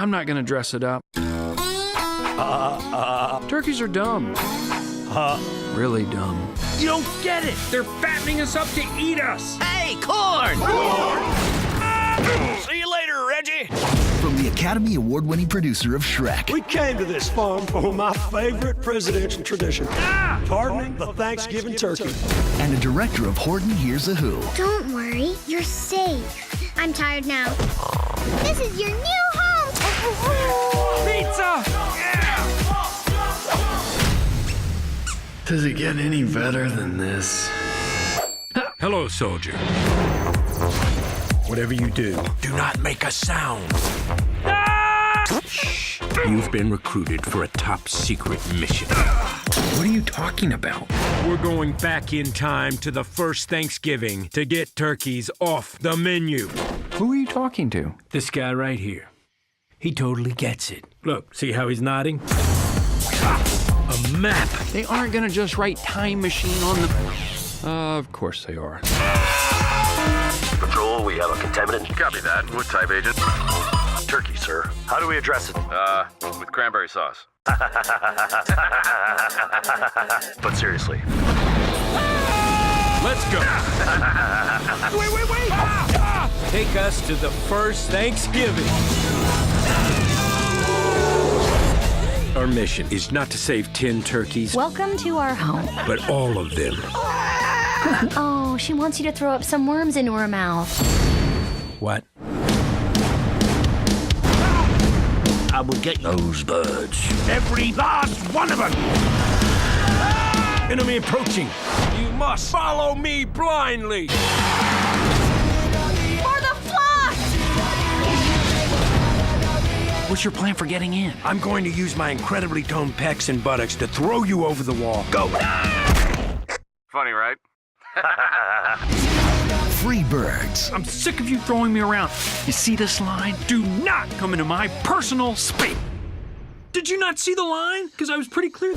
I'm not gonna dress it up. Turkeys are dumb. Really dumb. You don't get it! They're fattening us up to eat us! Hey, corn! See you later, Reggie! From the Academy Award-winning producer of Shrek. We came to this farm for my favorite presidential tradition, pardoning the Thanksgiving turkey. And the director of Horton Hears a Who. Don't worry, you're safe. I'm tired now. This is your new home! Pizza! Does it get any better than this? Hello, soldier. Whatever you do, do not make a sound. Shh. You've been recruited for a top-secret mission. What are you talking about? We're going back in time to the first Thanksgiving to get turkeys off the menu. Who are you talking to? This guy right here. He totally gets it. Look, see how he's nodding? A map. They aren't gonna just write time machine on the... of course they are. Patrol, we have a contaminant. Copy that. What type, Agent? Turkey, sir. How do we address it? With cranberry sauce. But seriously. Let's go. Wait. Take us to the first Thanksgiving. Our mission is not to save 10 turkeys, Welcome to our home. but all of them. Oh, she wants you to throw up some worms into her mouth. What? I will get those birds. Every last one of them! Enemy approaching. You must follow me blindly. For the flock! What's your plan for getting in? I'm going to use my incredibly toned pecs and buttocks to throw you over the wall. Go! Funny, right? Free birds. I'm sick of you throwing me around. You see this line? Do not come into my personal space. Did you not see the line? Because I was pretty clear.